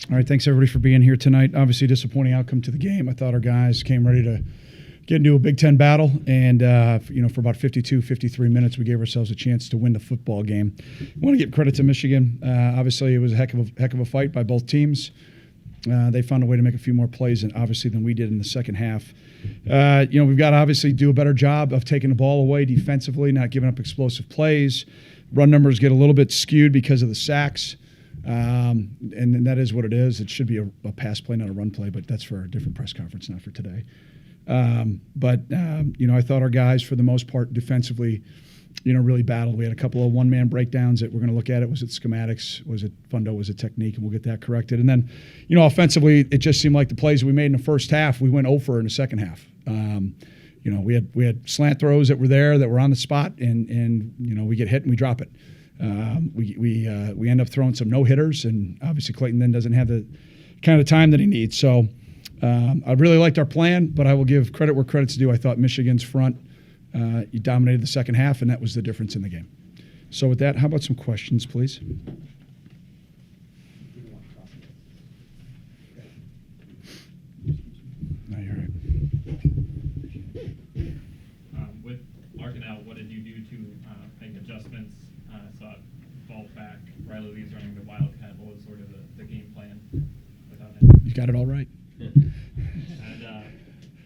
All right, thanks everybody for being here tonight. Obviously, disappointing outcome to the game. I thought our guys came ready to get into a Big Ten battle, and for about 52, 53 minutes, we gave ourselves a chance to win the football game. I want to give credit to Michigan. Obviously, it was a heck of a fight by both teams. They found a way to make a few more plays, and obviously, than we did in the second half. We've got to obviously do a better job of taking the ball away defensively, not giving up explosive plays. Run numbers get a little bit skewed because of the sacks. And that is what it is. It should be a pass play, not a run play, but that's for a different press conference, not for today. I thought our guys, for the most part, defensively, really battled. We had a couple of one-man breakdowns that we're going to look at. Was it schematics? Was it fundo? Was it technique? And we'll get that corrected. And then, offensively, it just seemed like the plays we made in the first half, we went 0 for in the second half. We had slant throws that were there, that were on the spot, and we get hit and we drop it. We end up throwing some no-hitters, and obviously Clayton then doesn't have the kind of time that he needs. So I really liked our plan, but I will give credit where credit's due. I thought Michigan's front dominated the second half, and that was the difference in the game. So with that, how about some questions, please? No, you're right. With Larkin out, what did you do to make adjustments? Saw fall back. Riley Lee's running the Wildcat. What was sort of the game plan without him? You got it all right.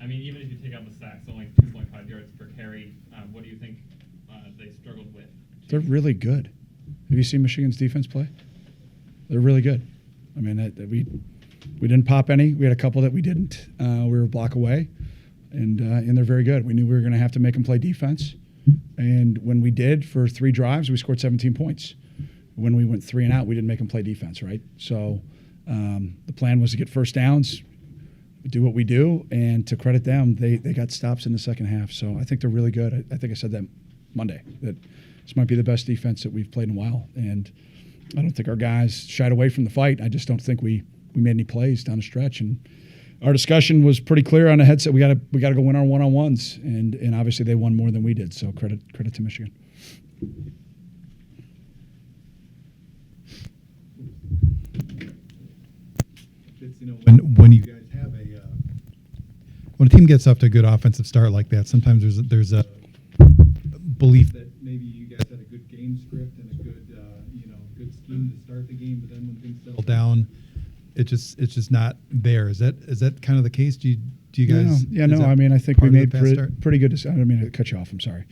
And even if you take out the sacks, only 2.5 yards per carry. What do you think they struggled with? They're really good. Have you seen Michigan's defense play? They're really good. We didn't pop any. We had a couple that we didn't. We were a block away, and they're very good. We knew we were going to have to make them play defense, and when we did for 3 drives, we scored 17 points. When we went 3 and out, we didn't make them play defense, right? So the plan was to get first downs, do what we do, and to credit them, they got stops in the second half. So I think they're really good. I think I said that Monday, that this might be the best defense that we've played in a while, and I don't think our guys shied away from the fight. I just don't think we made any plays down the stretch, and our discussion was pretty clear on the headset. We got to go win our one-on-ones, and obviously they won more than we did. So credit to Michigan. When you guys have when a team gets off to a good offensive start like that, sometimes there's a belief that maybe you guys had a good game script and a good good scheme to start the game, but then when things settle down, it's just not there. Is that kind of the case? Do you guys? I think we made pretty good. I don't mean to cut you off. I'm sorry.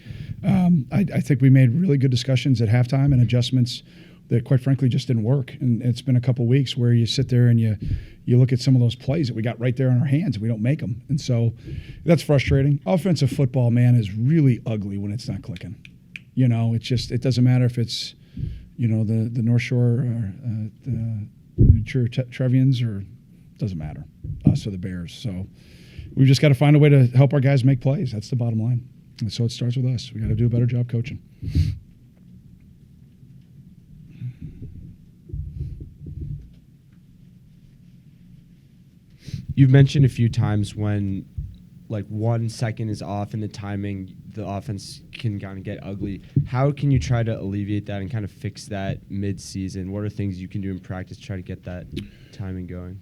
I think we made really good discussions at halftime and adjustments that, quite frankly, just didn't work. And it's been a couple weeks where you sit there and you look at some of those plays that we got right there in our hands and we don't make them. And so that's frustrating. Offensive football, man, is really ugly when it's not clicking. It doesn't matter if it's, the North Shore or the Trevians, or doesn't matter, us or the Bears. So we've just got to find a way to help our guys make plays. That's the bottom line. And so it starts with us. We got to do a better job coaching. You've mentioned a few times when, 1 second is off in the timing, the offense can kind of get ugly. How can you try to alleviate that and kind of fix that mid-season? What are things you can do in practice to try to get that timing going?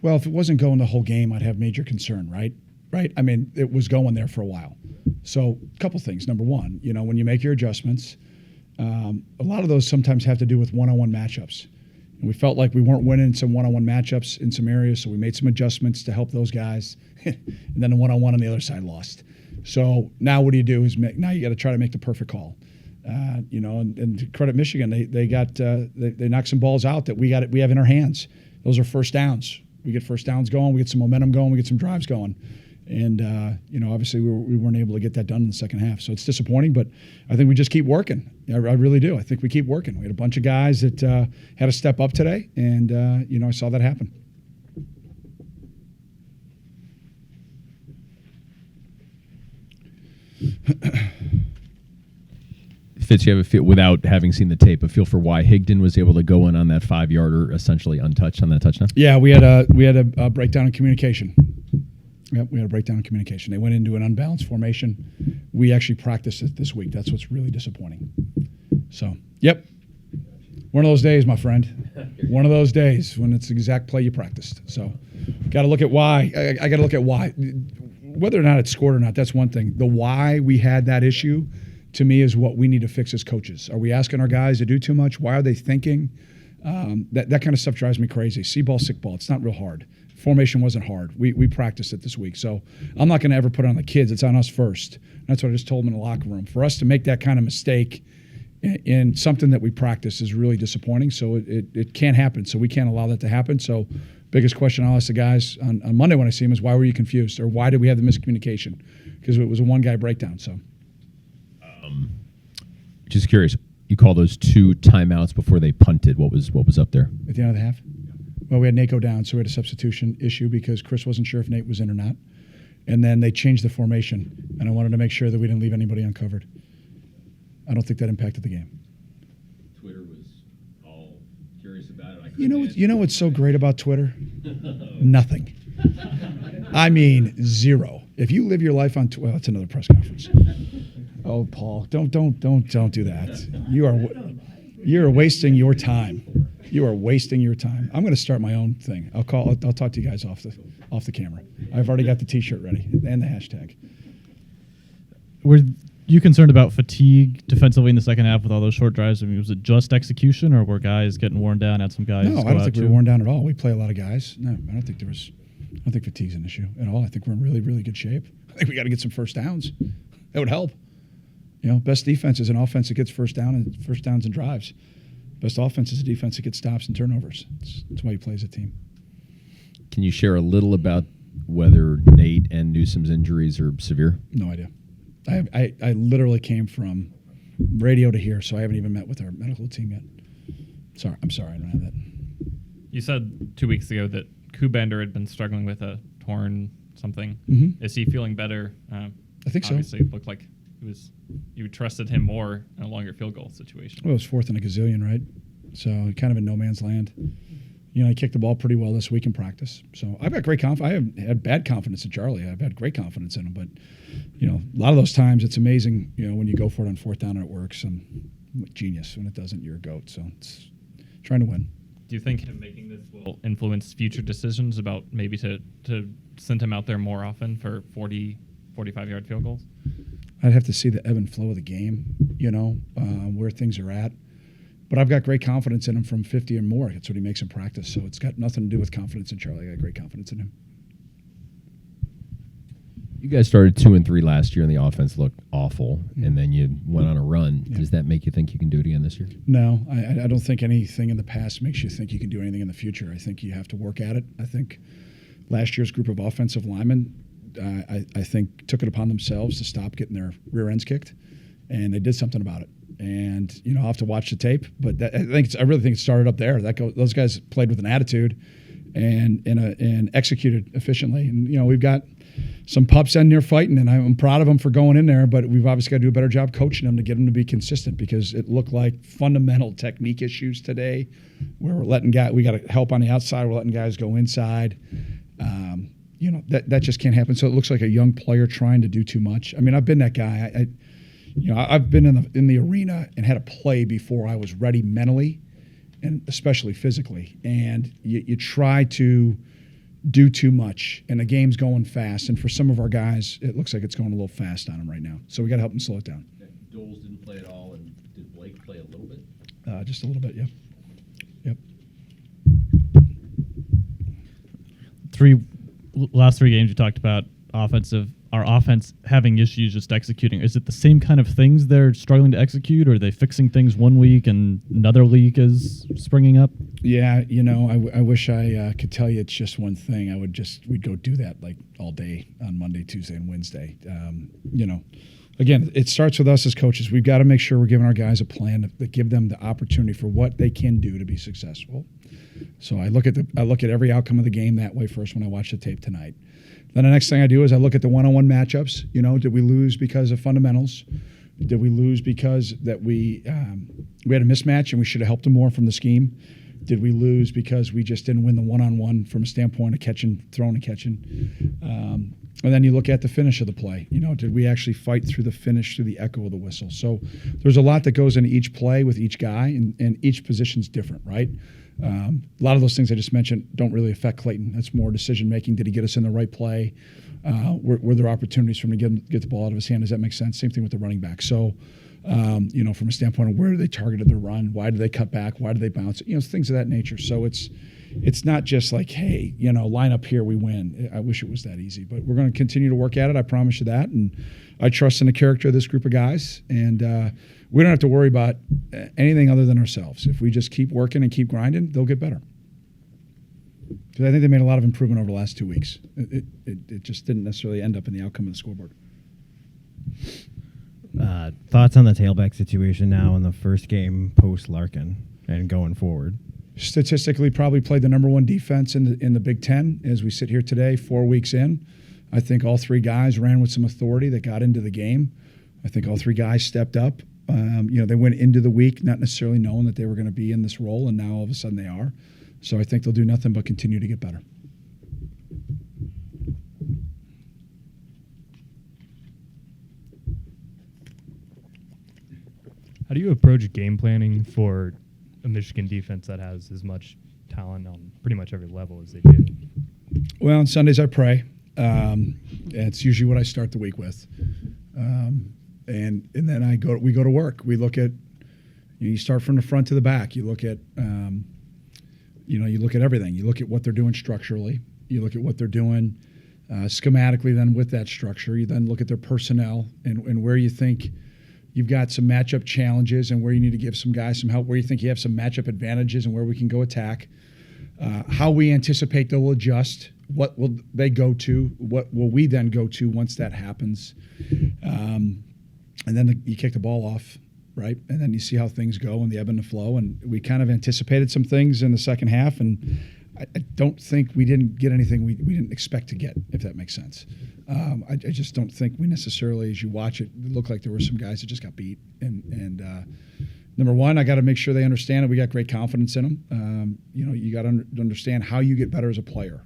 Well, if it wasn't going the whole game, I'd have major concern, right? Right? It was going there for a while. So a couple things. Number one, when you make your adjustments, a lot of those sometimes have to do with one-on-one matchups. And we felt like we weren't winning some one-on-one matchups in some areas, so we made some adjustments to help those guys. And then the one-on-one on the other side lost. So now what do you do is now you got to try to make the perfect call. And to credit Michigan, they knocked some balls out that we have in our hands. Those are first downs. We get first downs going, we get some momentum going, we get some drives going. And, obviously we weren't able to get that done in the second half. So it's disappointing, but I think we just keep working. I really do. I think we keep working. We had a bunch of guys that had to step up today, and, I saw that happen. Fitz, you have a feel, without having seen the tape, a feel for why Higdon was able to go in on that 5-yarder essentially untouched on that touchdown? Yeah, we had a breakdown in communication. Yep, we had a breakdown in communication. They went into an unbalanced formation. We actually practiced it this week. That's what's really disappointing. So, yep, one of those days, my friend. One of those days when it's the exact play you practiced. So, got to look at why. I got to look at why. Whether or not it's scored or not, that's one thing. The why we had that issue, to me, is what we need to fix as coaches. Are we asking our guys to do too much? Why are they thinking? That kind of stuff drives me crazy. See ball, sick ball. It's not real hard. Formation wasn't hard. We practiced it this week. So I'm not going to ever put it on the kids. It's on us first. That's what I just told them in the locker room. For us to make that kind of mistake in something that we practice is really disappointing. So it can't happen. So we can't allow that to happen. So biggest question I'll ask the guys on Monday when I see them is, why were you confused? Or why did we have the miscommunication? Because it was a one-guy breakdown. So, Just curious, you call those 2 timeouts before they punted. What was up there? at the end of the half? Well, we had Nate go down, so we had a substitution issue because Chris wasn't sure if Nate was in or not. And then they changed the formation, and I wanted to make sure that we didn't leave anybody uncovered. I don't think that impacted the game. Twitter was all curious about it. You know what's so great about Twitter? Nothing. I mean, zero. If you live your life on Twitter, well, it's another press conference. Oh, Paul, don't do that. You're wasting your time. You are wasting your time. I'm going to start my own thing. I'll talk to you guys off the camera. I've already got the T-shirt ready and the hashtag. Were you concerned about fatigue defensively in the second half with all those short drives? I mean, was it just execution, or were guys getting worn down? Had some guys? No, I don't think we were worn down at all. We play a lot of guys. No, I don't think fatigue's an issue at all. I think we're in really, really good shape. I think we got to get some first downs. That would help. Best defense is an offense that gets first downs and drives. Best offense is a defense that gets stops and turnovers. That's why you play as a team. Can you share a little about whether Nate and Newsom's injuries are severe? No idea. I literally came from radio to here, so I haven't even met with our medical team yet. I'm sorry, I don't have that. You said 2 weeks ago that Kubender had been struggling with a torn something. Mm-hmm. Is he feeling better? I think so. Obviously, it looked like you trusted him more in a longer field goal situation. Well, it was fourth and a gazillion, right? So kind of in no man's land. I kicked the ball pretty well this week in practice. So I've got great confidence. I haven't had bad confidence in Charlie. I've had great confidence in him. But, a lot of those times it's amazing, when you go for it on fourth down and it works. I'm a genius. When it doesn't, you're a goat. So it's trying to win. Do you think him making this will influence future decisions about maybe to send him out there more often for 40, 45-yard field goals? I'd have to see the ebb and flow of the game, where things are at. But I've got great confidence in him from 50 or more. That's what he makes in practice. So it's got nothing to do with confidence in Charlie. I got great confidence in him. You guys started 2-3 last year, and the offense looked awful, and then you went on a run. Yeah. Does that make you think you can do it again this year? No, I don't think anything in the past makes you think you can do anything in the future. I think you have to work at it. I think last year's group of offensive linemen, I think, took it upon themselves to stop getting their rear ends kicked, and they did something about it. And I'll have to watch the tape, but I really think it started up there. Those guys played with an attitude and executed efficiently. And we've got some pups in there fighting, and I'm proud of them for going in there. But we've obviously got to do a better job coaching them to get them to be consistent, because it looked like fundamental technique issues today, where we're letting we got help on the outside, we're letting guys go inside. That just can't happen. So it looks like a young player trying to do too much. I mean, I've been that guy. I've been in the arena and had a play before I was ready mentally, and especially physically. And you try to do too much, and the game's going fast. And for some of our guys, it looks like it's going a little fast on them right now. So we got to help them slow it down. Doles didn't play at all, and did Blake play a little bit? Just a little bit, yeah. Yep. Last three games you talked about our offense having issues just executing. Is it the same kind of things they're struggling to execute, or are they fixing things one week and another week is springing up? Yeah, I wish I could tell you it's just one thing. We'd go do that like all day on Monday, Tuesday, and Wednesday. Again, it starts with us as coaches. We've got to make sure we're giving our guys a plan that give them the opportunity for what they can do to be successful. So I look at every outcome of the game that way first when I watch the tape tonight. Then the next thing I do is I look at the one-on-one matchups. Did we lose because of fundamentals? Did we lose because that we had a mismatch and we should have helped them more from the scheme? Did we lose because we just didn't win the one-on-one from a standpoint of throwing and catching? And then you look at the finish of the play. Did we actually fight through the finish, through the echo of the whistle? So there's a lot that goes into each play with each guy, and each position's different, right? A lot of those things I just mentioned don't really affect Clayton. That's more decision making. Did he get us in the right play? Were there opportunities for him to get the ball out of his hand? Does that make sense? Same thing with the running back. So, from a standpoint of where they targeted their run, why did they cut back? Why did they bounce? Things of that nature. So it's not just like, hey, line up here, we win. I wish it was that easy, but we're going to continue to work at it. I promise you that. And I trust in the character of this group of guys. And we don't have to worry about anything other than ourselves. If we just keep working and keep grinding, they'll get better. Because I think they made a lot of improvement over the last 2 weeks. It just didn't necessarily end up in the outcome of the scoreboard. Thoughts on the tailback situation now in the first game post Larkin and going forward? Statistically, probably played the number one defense in the Big Ten as we sit here today, 4 weeks in. I think all three guys ran with some authority that got into the game. I think all three guys stepped up. They went into the week not necessarily knowing that they were going to be in this role, and now all of a sudden they are. So I think they'll do nothing but continue to get better. How do you approach game planning for a Michigan defense that has as much talent on pretty much every level as they do? Well, on Sundays I pray. It's usually what I start the week with, and then we go to work. We look at, you start from the front to the back. You look at, you look at everything. You look at what they're doing structurally. You look at what they're doing schematically. Then with that structure, you then look at their personnel and where you think you've got some matchup challenges and where you need to give some guys some help, where you think you have some matchup advantages and where we can go attack. How we anticipate they'll adjust. What will they go to? What will we then go to once that happens? And then you kick the ball off, right? And then you see how things go and the ebb and the flow. And we kind of anticipated some things in the second half, and I don't think we didn't get anything we didn't expect to get, if that makes sense. I just don't think we necessarily, as you watch it, looked like there were some guys that just got beat. And number one, I got to make sure they understand that we got great confidence in them. You got to understand how you get better as a player.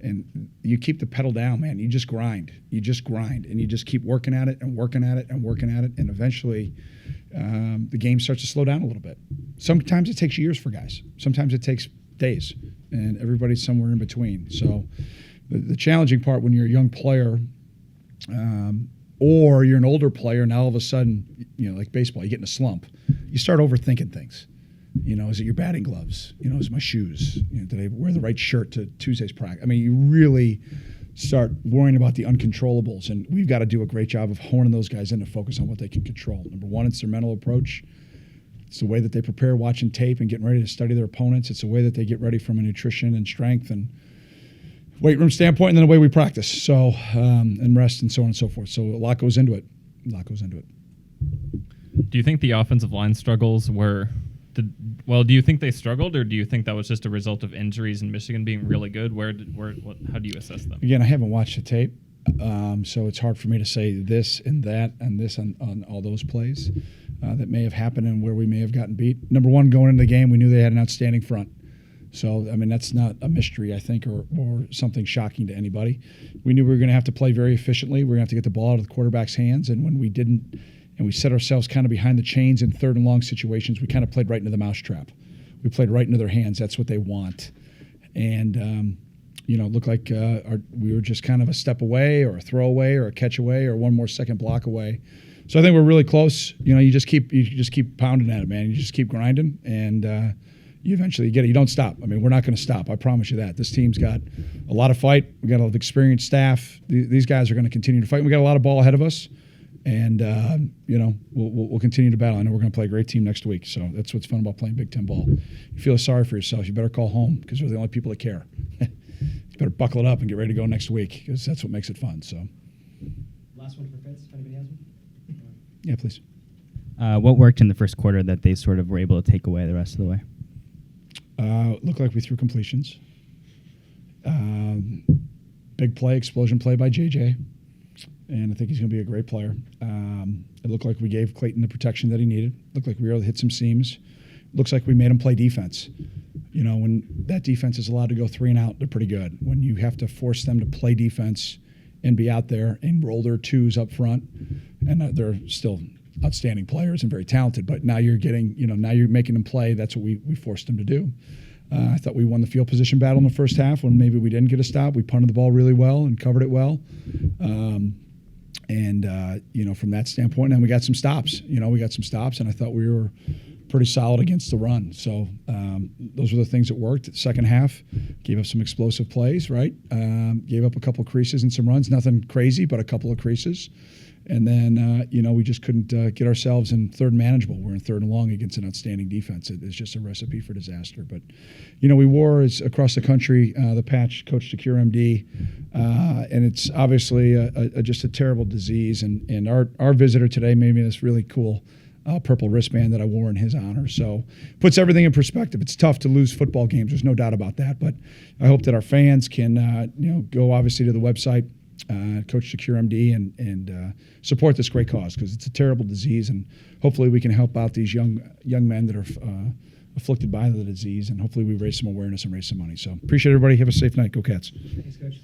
And you keep the pedal down, man. You just grind. And you just keep working at it and working at it and working at it. And eventually the game starts to slow down a little bit. Sometimes it takes years for guys. Sometimes it takes days. And everybody's somewhere in between. So the challenging part when you're a young player or you're an older player, now all of a sudden, like baseball, you get in a slump. You start overthinking things. Is it your batting gloves? Is it my shoes? Did I wear the right shirt to Tuesday's practice? I mean, you really start worrying about the uncontrollables, and we've got to do a great job of honing those guys in to focus on what they can control. Number one, it's their mental approach. It's the way that they prepare watching tape and getting ready to study their opponents. It's the way that they get ready from a nutrition and strength and weight room standpoint, and then the way we practice. So, and rest and so on and so forth. So a lot goes into it. Do you think the offensive line struggles were... do you think they struggled, or do you think that was just a result of injuries and Michigan being really good? How do you assess them? Again, I haven't watched the tape, so it's hard for me to say this and that and this on all those plays that may have happened and where we may have gotten beat. Number one, going into the game, we knew they had an outstanding front. So, I mean, that's not a mystery, I think, or something shocking to anybody. We knew we were going to have to play very efficiently. We were going to have to get the ball out of the quarterback's hands, and when we didn't, and we set ourselves kind of behind the chains in third and long situations, we kind of played right into the mousetrap. We played right into their hands. That's what they want. And, it looked like we were just kind of a step away or a throw away or a catch away or one more second block away. So I think we're really close. You just keep pounding at it, man. You just keep grinding, and you eventually get it. You don't stop. I mean, we're not going to stop. I promise you that. This team's got a lot of fight. We got a lot of experienced staff. These guys are going to continue to fight. We got a lot of ball ahead of us. And, we'll continue to battle. I know we're going to play a great team next week. So that's what's fun about playing Big Ten ball. You feel sorry for yourself, you better call home because we're the only people that care. You better buckle it up and get ready to go next week because that's what makes it fun. So, last one for Fitz, if anybody has one. Yeah, please. What worked in the first quarter that they sort of were able to take away the rest of the way? Looked like we threw completions. Big play, explosion play by JJ. And I think he's going to be a great player. It looked like we gave Clayton the protection that he needed. Looked like we were able to hit some seams. Looks like we made him play defense. When that defense is allowed to go 3 and out, they're pretty good. When you have to force them to play defense and be out there and roll their twos up front, and they're still outstanding players and very talented, but now you're getting, now you're making them play. That's what we forced them to do. I thought we won the field position battle in the first half when maybe we didn't get a stop. We punted the ball really well and covered it well. From that standpoint, and we got some stops. And I thought we were pretty solid against the run. So those were the things that worked. The second half, gave up some explosive plays, right? Gave up a couple creases and some runs. Nothing crazy, but a couple of creases. And then, we just couldn't get ourselves in third and manageable. We're in third and long against an outstanding defense. It's just a recipe for disaster. But, we wore across the country the patch, Coach Secure MD, and it's obviously just a terrible disease. And our visitor today made me this really cool purple wristband that I wore in his honor. So puts everything in perspective. It's tough to lose football games. There's no doubt about that. But I hope that our fans can, go obviously to the website, Coach Secure MD, and support this great cause, because it's a terrible disease, and hopefully we can help out these young men that are afflicted by the disease, and hopefully we raise some awareness and raise some money. So appreciate everybody. Have a safe night. Go Cats. Thanks, Coach.